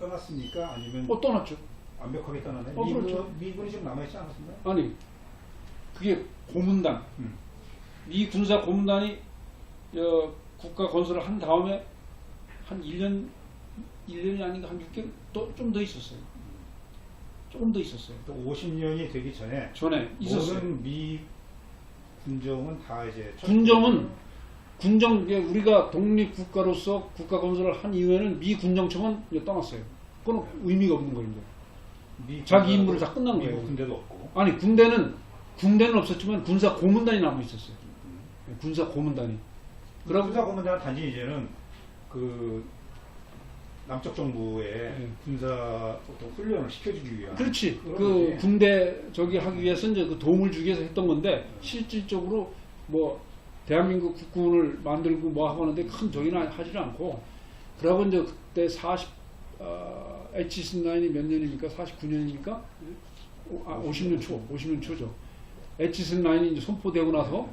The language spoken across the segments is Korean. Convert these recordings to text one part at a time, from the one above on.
떠났습니까? 아니면 떠났죠. 완벽하게 떠나네? 그렇죠. 미군이 지금 남아있지 않았습니까? 아니, 그게 고문단. 미 군사 고문단이 국가 건설을 한 다음에 한 1년이 아닌가 한 6개월 좀 더 있었어요. 조금 더 있었어요. 또 50년이 되기 전에 있었어요. 모든 미 군정은 다 이제 군정 우리가 독립 국가로서 국가 건설을 한 이후에는 미 군정청은 이제 떠났어요. 그건 의미가 없는 거예요. 자기 임무를 다 끝난 거예요. 미국 군대도 없고. 아니 군대는 없었지만 군사 고문단이 남아 있었어요. 군사 고문단이. 그럼 군사 고문단은 단지 이제는 그 남쪽 정부의 군사 보통 훈련을 시켜주기 위한. 그렇지. 그 군대 하기 위해서 이제 그 도움을 주기 위해서 했던 건데 실질적으로 뭐 대한민국 국군을 만들고 뭐 하고 하는데 큰 저기는 하지를 않고. 그러고 이제 그때 H-9이 몇 년이니까 49년이니까 50년 초죠. H-9이 이제 선포되고 나서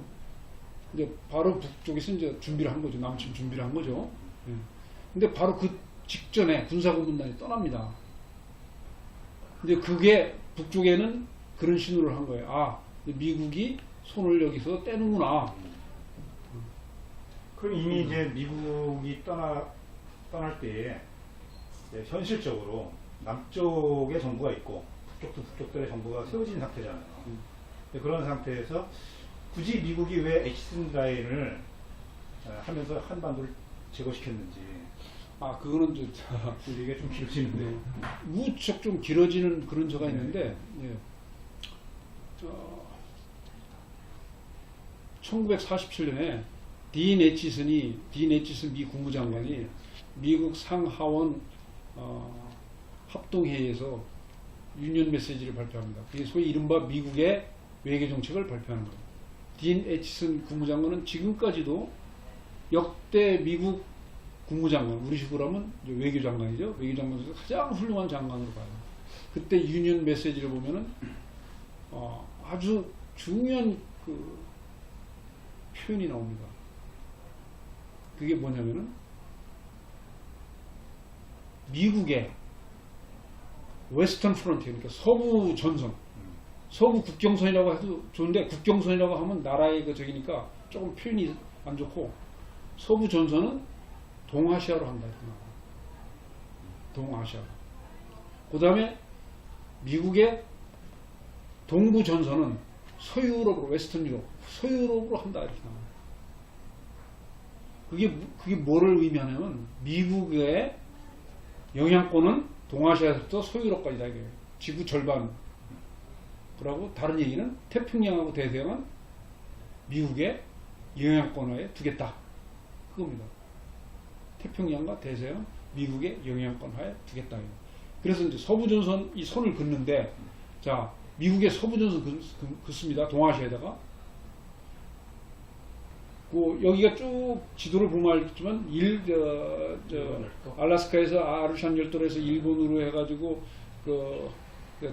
이제 바로 북쪽에서 이제 준비를 한 거죠. 남침 준비를 한 거죠. 근데 바로 그 직전에 군사고문단이 떠납니다. 근데 그게 북쪽에는 그런 신호를 한 거예요. 아, 미국이 손을 여기서 떼는구나. 그럼 이미 이제 미국이 떠날 때에 현실적으로 남쪽에 정부가 있고 북쪽도 북쪽들의 정부가 세워진 상태잖아요. 그런 상태에서 굳이 미국이 왜 H-9을 하면서 한반도를 제거시켰는지. 그거는 이게 좀 길어지는데. 무척 좀 길어지는 그런 저가 있는데, 1947년에 딘 애치슨 미 국무장관이 미국 상하원 합동회의에서 유니언 메시지를 발표합니다. 그게 소위 이른바 미국의 외교정책을 발표하는 거예요. 딘 애치슨 국무장관은 지금까지도 역대 미국 국무장관, 우리식으로 하면 외교장관이죠. 외교장관에서 가장 훌륭한 장관으로 봐요. 그때 유니언 메시지를 보면은 아주 중요한 그 표현이 나옵니다. 그게 뭐냐면은 미국의 웨스턴 프론티어, 그러니까 서부 전선, 서부 국경선이라고 해도 좋은데 국경선이라고 하면 나라의 그 저기니까 조금 표현이 안 좋고 서부 전선은 동아시아로 한다. 동아시아. 그 다음에 미국의 동부 전선은 서유럽으로, 웨스턴 유럽, 서유럽으로 한다. 이렇게 나와요. 그게 뭐를 의미하냐면 미국의 영향권은 동아시아에서부터 서유럽까지다. 이게 지구 절반. 그러고 다른 얘기는 태평양하고 대서양은 미국의 영향권하에 두겠다. 그겁니다. 태평양과 대서양 미국의 영향권 하에 두겠다. 그래서 이제 서부전선 이 선을 긋는데, 자, 미국의 서부전선 긋습니다. 동아시아에다가. 여기가 쭉 지도를 보면 알겠지만, 알래스카에서 아르샨 열도에서 일본으로 해가지고,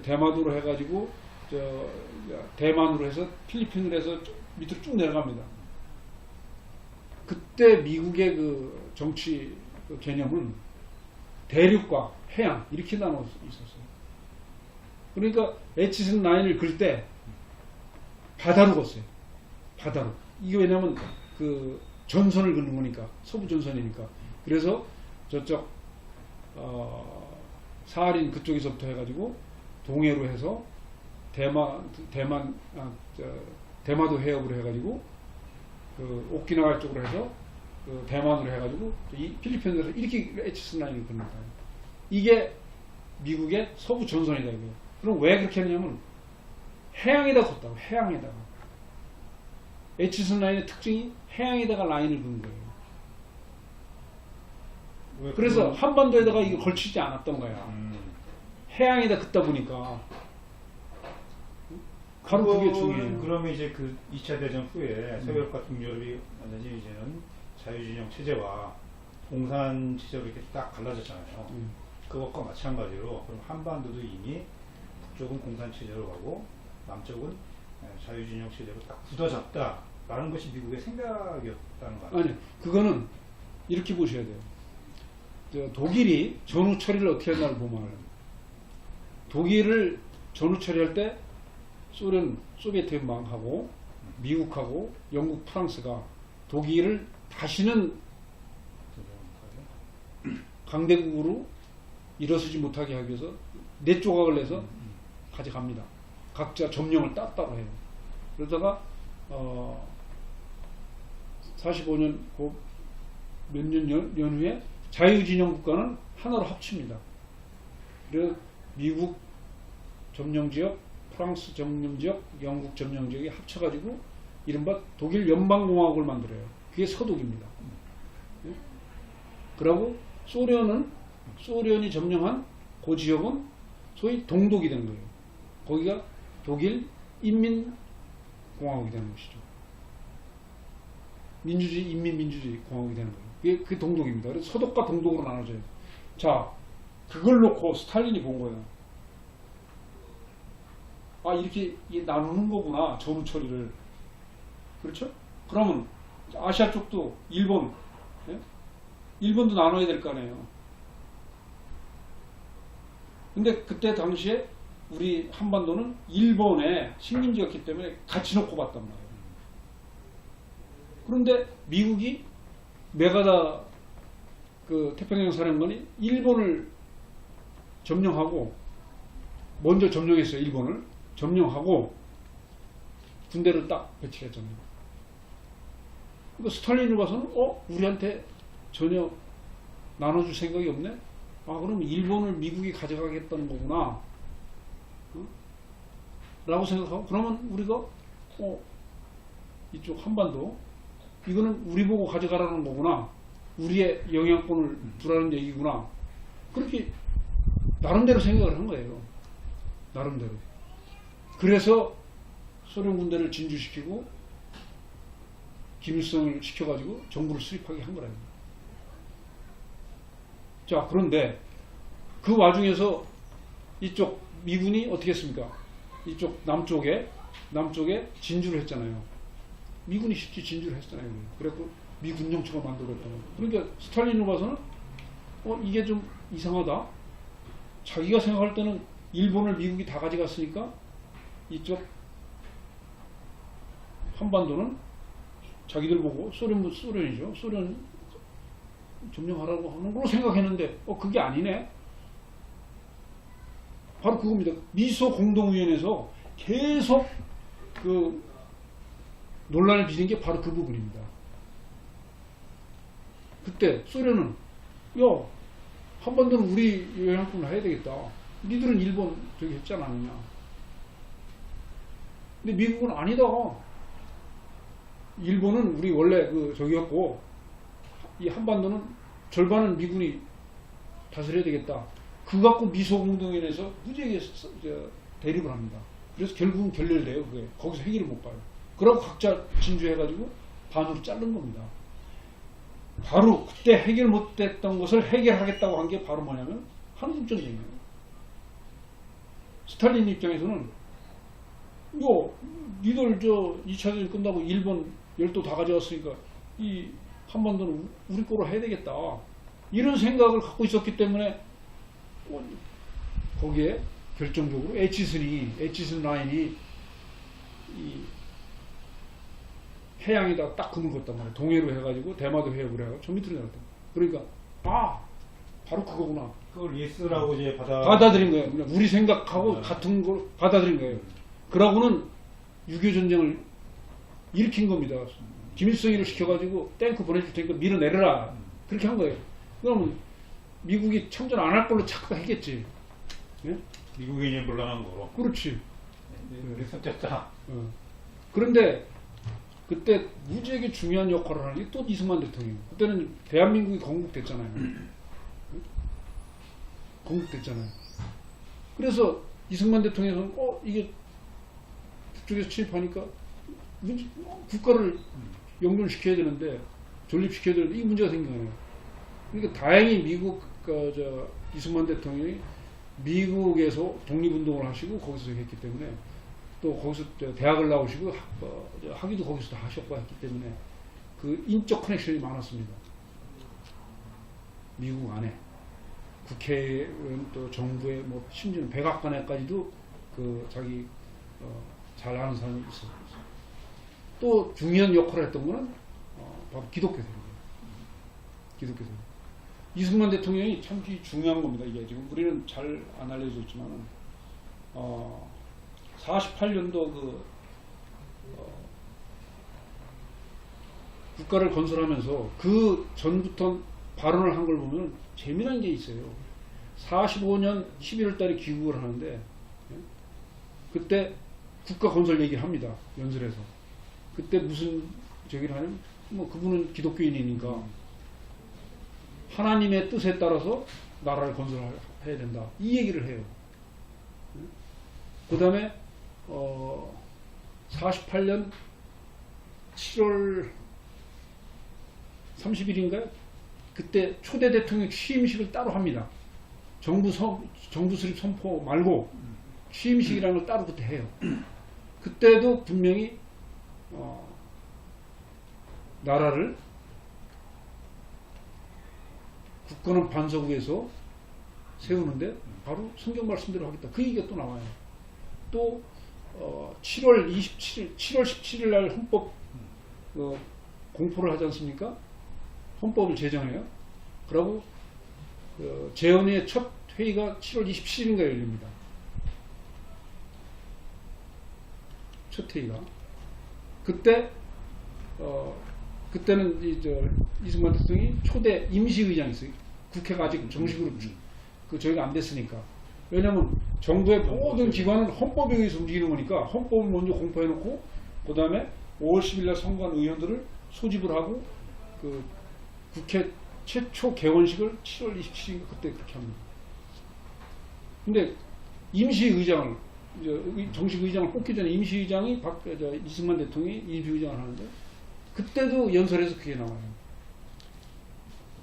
대마도로 해가지고, 대만으로 해서 필리핀으로 해서 밑으로 쭉 내려갑니다. 그때 미국의 그 정치 개념은 대륙과 해양 이렇게 나눠 있었어요. 그러니까 H-9을 긁 때 바다로 걷어요. 바다로. 이게 왜냐면 그 전선을 긋는 거니까, 서부 전선이니까. 그래서 저쪽 사하린 그쪽에서부터 해가지고 동해로 해서 대마도 해협으로 해가지고 그 오키나와 쪽으로 해서 그 대만으로 해가지고 이 필리핀에서 이렇게 H-9을 긋는 거예요. 이게 미국의 서부 전선이다 이거예요. 그럼 왜 그렇게 했냐면 해양에다 걷다고. 해양에다가. H-9의 특징이 해양에다가 라인을 긋는 거예요. 그래서 한반도에다가 이거 걸치지 않았던 거야. 해양에다 긋다 보니까. 바로 그게 중요해요. 그러면 이제 그 2차 대전 후에 서유럽과 동유럽이 완전히 이제는 자유진영 체제와 공산 체제로 이렇게 딱 갈라졌잖아요. 그것과 마찬가지로 그럼 한반도도 이미 북쪽은 공산 체제로 가고 남쪽은 자유진영 체제로 딱 굳어졌다라는 것이 미국의 생각이었다는 거 아니에요? 아니, 그거는 이렇게 보셔야 돼요. 독일이 전후 처리를 어떻게 했나를 보면 독일을 전후 처리할 때 소비에트 연방하고 미국하고 영국, 프랑스가 독일을 다시는 강대국으로 일어서지 못하게 하기 위해서 네 조각을 내서 가져갑니다. 각자 점령을 따로 해요. 그러다가 45년 몇 년 후에 자유진영 국가는 하나로 합칩니다. 그래서 미국 점령지역, 프랑스 점령지역, 영국 점령지역이 합쳐가지고 이른바 독일 연방공화국을 만들어요. 그게 서독입니다. 그리고 소련이 점령한 그 지역은 소위 동독이 되는 거예요. 거기가 독일 인민공화국이 되는 것이죠. 민주주의, 인민민주주의 공화국이 되는 거예요. 그게 동독입니다. 그래서 서독과 동독으로 나눠져요. 자, 그걸 놓고 스탈린이 본 거예요. 아, 이렇게 나누는 거구나, 전후 처리를. 그렇죠? 그러면 아시아 쪽도 일본, 예? 일본도 나눠야 될 거 아니에요. 근데 그때 당시에 우리 한반도는 일본의 식민지였기 때문에 같이 놓고 봤단 말이에요. 그런데 미국이 메가다 태평양 사령관이 일본을 점령하고, 먼저 점령했어요. 일본을 점령하고 군대를 딱 배치했잖아요. 그러니까 스탈린을 봐서는 우리한테 전혀 나눠줄 생각이 없네. 아, 그럼 일본을 미국이 가져가겠다는 거구나, 라고 생각하고, 그러면 우리가 이쪽 한반도 이거는 우리 보고 가져가라는 거구나, 우리의 영향권을 두라는 얘기구나, 그렇게 나름대로 생각을 한 거예요. 나름대로. 그래서 소련 군대를 진주시키고 김일성을 시켜가지고 정부를 수립하게 한 거라요. 자, 그런데 그 와중에서 이쪽 미군이 어떻게 했습니까? 이쪽 남쪽에 진주를 했잖아요. 미군이 쉽게 진주를 했잖아요. 그래서 미군정처가 만들었다는 거예요. 그러니까 스탈린으로 봐서는 이게 좀 이상하다. 자기가 생각할 때는 일본을 미국이 다 가져갔으니까 이쪽 한반도는 자기들 보고 소련이죠. 소련 점령하라고 하는 걸로 생각했는데 그게 아니네. 바로 그겁니다. 미소 공동위원회에서 계속 논란을 빚은 게 바로 그 부분입니다. 그때 소련은 한반도는 우리 영향권을 해야 되겠다. 니들은 일본 저기 했지 않았느냐. 근데 미국은 아니다. 일본은 우리 원래 저기였고, 이 한반도는 절반은 미군이 다스려야 되겠다. 그거 갖고 미소공동위원회에서 무지하게 대립을 합니다. 그래서 결국은 결렬돼요. 그게. 거기서 해결을 못 봐요. 그러고 각자 진주해가지고 반으로 자른 겁니다. 바로 그때 해결 못했던 것을 해결하겠다고 한 게 바로 뭐냐면 한국전쟁이에요. 스탈린 입장에서는 니들 2차 대전 끝나고 일본 열도 다 가져왔으니까 이 한반도는 우리 거로 해야 되겠다, 이런 생각을 갖고 있었기 때문에 거기에 결정적으로 에치슨 라인이 이 해양에다 딱 그물 걷단 말이에요. 동해로 해가지고 대마도 해역으로 해가지고 저 밑으로 내렸다. 그러니까 바로 그거구나. 그걸 예스라고 이제 받아들인 거예요. 그냥 우리 생각하고 같은 걸 받아들인 거예요. 그러고는 6.25 전쟁을 일으킨 겁니다. 김일성이를 시켜가지고 탱크 보내줄 테니까 밀어내려라, 그렇게 한 거예요. 그러면 미국이 참전 안 할 걸로 착각했겠지. 예? 미국이 이제 물러난 거로. 그렇지. 우리 손잡자. 그런데 그때 무지하게 중요한 역할을 하는 게 또 이승만 대통령. 그때는 대한민국이 건국됐잖아요. 건국됐잖아요. 그래서 이승만 대통령은 이게 북쪽에서 침입하니까 국가를 영존시켜야 되는데, 존립시켜야 되는데 이 문제가 생긴 거예요. 그러니까 다행히 이승만 대통령이 미국에서 독립운동을 하시고 거기서 했기 때문에, 또 거기서 대학을 나오시고 학위도 거기서 다 하셨고 했기 때문에 그 인적 커넥션이 많았습니다. 미국 안에. 국회의원 또 정부의 뭐 심지어 백악관에까지도 그 자기 잘 아는 사람이 있었어요. 또 중요한 역할을 했던 거는 바로 기독교세입니다. 기독교세. 이승만 대통령이 참 중요한 겁니다. 이게 지금 우리는 잘 안 알려져 있지만은 48년도 국가를 건설하면서 그 전부터 발언을 한 걸 보면 재미난 게 있어요. 45년 11월 달에 귀국을 하는데 그때 국가 건설 얘기를 합니다. 연설에서. 그때 무슨 저기를 하냐면 뭐 그분은 기독교인이니까 하나님의 뜻에 따라서 나라를 건설해야 된다. 이 얘기를 해요. 그 다음에 48년 7월 30일인가요? 그때 초대 대통령 취임식을 따로 합니다. 정부 수립 선포 말고 취임식이라는 걸 따로 그때 해요. 그때도 분명히 나라를 국가는 반석위에서 세우는데 바로 성경 말씀대로 하겠다. 그 얘기가 또 나와요. 또 7월 17일 날 헌법 공포를 하지 않습니까? 헌법을 제정해요. 그리고 재헌의 첫 회의가 7월 27일인가 열립니다. 첫 회의가. 그때 그때는 이승만 대통령이 초대 임시의장이 있어요. 국회가 아직 정식으로 저희가 안 됐으니까. 왜냐하면 정부의 모든 기관은 헌법에 의해서 움직이는 거니까 헌법을 먼저 공포해놓고 그 다음에 5월 10일 날 선거한 의원들을 소집을 하고 그 국회 최초 개원식을 7월 27일 그때 그렇게 합니다. 근데 임시의장을 정식 의장을 뽑기 전에 임시의장이 이승만 대통령이 임시의장을 하는데 그때도 연설에서 그게 나와요.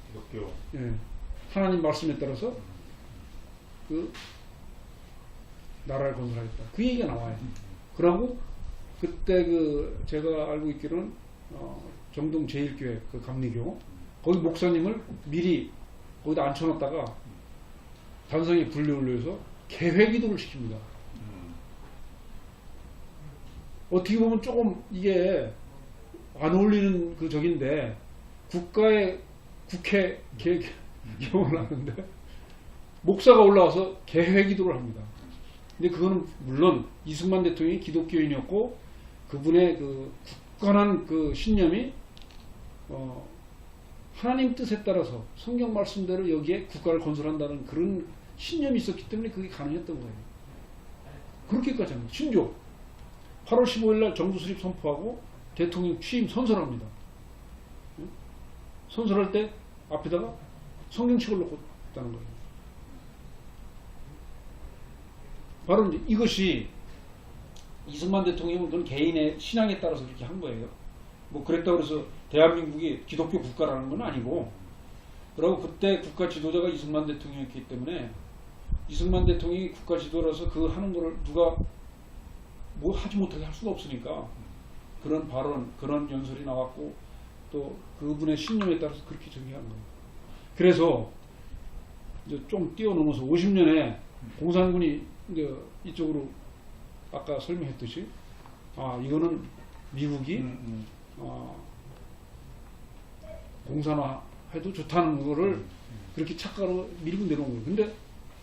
기독교. 예. 하나님 말씀에 따라서 그 나라를 건설하겠다. 그 얘기가 나와요. 그러고 그때 제가 알고 있기로는 정동 제1교회 그 감리교 거기 목사님을 미리 거기다 앉혀놨다가 단성에 분류를 해서 개회기도를 시킵니다. 어떻게 보면 조금 이게 안 어울리는 그 적인데 국회 개원을 하는데 목사가 올라와서 개회기도를 합니다. 근데 그거는 물론 이승만 대통령이 기독교인이었고 그분의 그 굳건한 그 신념이 하나님 뜻에 따라서 성경 말씀대로 여기에 국가를 건설한다는 그런 신념이 있었기 때문에 그게 가능했던 거예요. 그렇게까지 합니다. 심지어 8월 15일 날 정부 수립 선포하고 대통령 취임 선설합니다. 선설할 때 앞에다가 성경책을 놓고 있다는 거예요. 바로 이제 이것이 이승만 대통령은 그건 개인의 신앙에 따라서 그렇게 한 거예요. 뭐 그랬다고 해서 대한민국이 기독교 국가라는 건 아니고, 그리고 그때 국가 지도자가 이승만 대통령이었기 때문에 이승만 대통령이 국가 지도라서 그 하는 거를 누가 뭐 하지 못하게 할 수가 없으니까 그런 발언, 그런 연설이 나왔고 또 그분의 신념에 따라서 그렇게 정의한 거예요. 그래서 이제 좀 뛰어넘어서 50년에 공산군이 이제 이쪽으로 아까 설명했듯이 이거는 미국이 공산화해도 좋다는 거를 그렇게 착각으로 밀고 내려온 거예요. 근데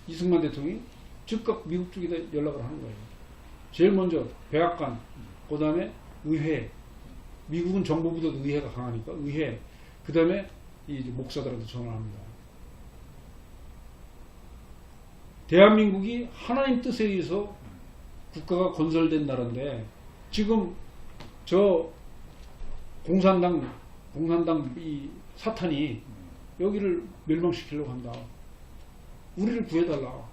이승만 대통령이 즉각 미국 쪽에다 연락을 하는 거예요. 제일 먼저 백악관, 그 다음에 의회, 미국은 정보보다도 의회가 강하니까 의회, 그 다음에 이 목사들한테 전화를 합니다. 대한민국이 하나님 뜻에 의해서 국가가 건설된 나라인데 지금 저 공산당 이 사탄이 여기를 멸망시키려고 한다. 우리를 구해달라.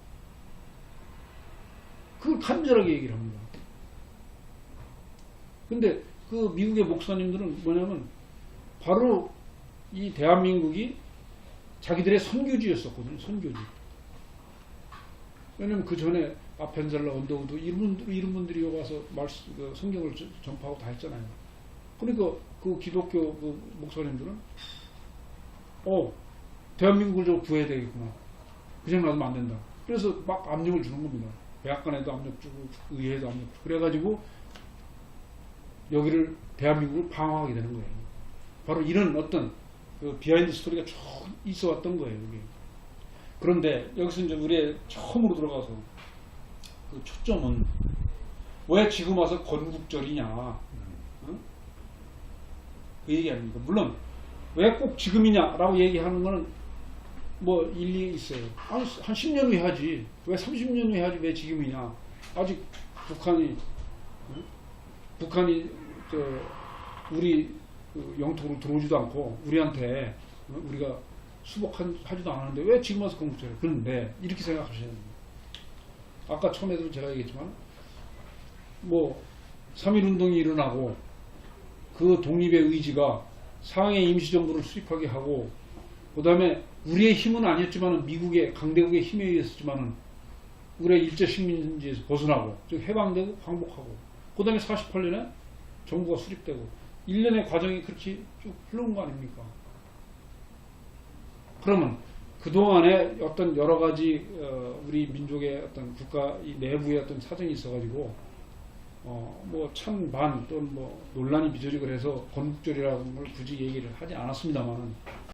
그걸 간절하게 얘기를 합니다. 근데 그 미국의 목사님들은 뭐냐면 바로 이 대한민국이 자기들의 선교지였었거든요. 선교지. 왜냐면 그 전에 아펜젤러, 언더우드 이런 분들이 와서 성경을 전파하고 다 했잖아요. 그러니까 그 기독교 그 목사님들은 대한민국을 좀 구해야 되겠구나. 그냥 놔두면 안 된다. 그래서 막 압력을 주는 겁니다. 백악관에도 압력 주고 의회에도 압력 주고 그래가지고 여기를 대한민국을 방어하게 되는 거예요. 바로 이런 어떤 그 비하인드 스토리가 쭉 있어 왔던 거예요. 이게. 그런데 여기서 이제 우리의 처음으로 들어가서 그 초점은 왜 지금 와서 건국절이냐, 응? 그 얘기 아닙니까? 물론 왜 꼭 지금이냐라고 얘기하는 거는 뭐 일리 있어요. 한 10년 후에 하지. 왜 30년 후에 하지? 왜 지금이냐? 아직 북한이 저 우리 그 영토로 들어오지도 않고 우리한테 우리가 수복하지도 않았는데 왜 지금 와서 건국절이야? 그런데 이렇게 생각하셔야 됩니다. 아까 처음에도 제가 얘기했지만 뭐 3.1운동이 일어나고 그 독립의 의지가 상해 임시정부를 수립하게 하고 그 다음에 우리의 힘은 아니었지만 미국의 강대국의 힘에 의했었지만 우리의 일제식민지에서 벗어나고 즉 해방되고 광복하고 그 다음에 48년에 정부가 수립되고 1년의 과정이 그렇게 쭉 흘러온 거 아닙니까? 그러면 그동안에 어떤 여러 가지 우리 민족의 어떤 국가 내부의 어떤 사정이 있어가지고 뭐 찬반 또는 뭐 논란이 빚어지고 그래서 건국절이라는 걸 굳이 얘기를 하지 않았습니다만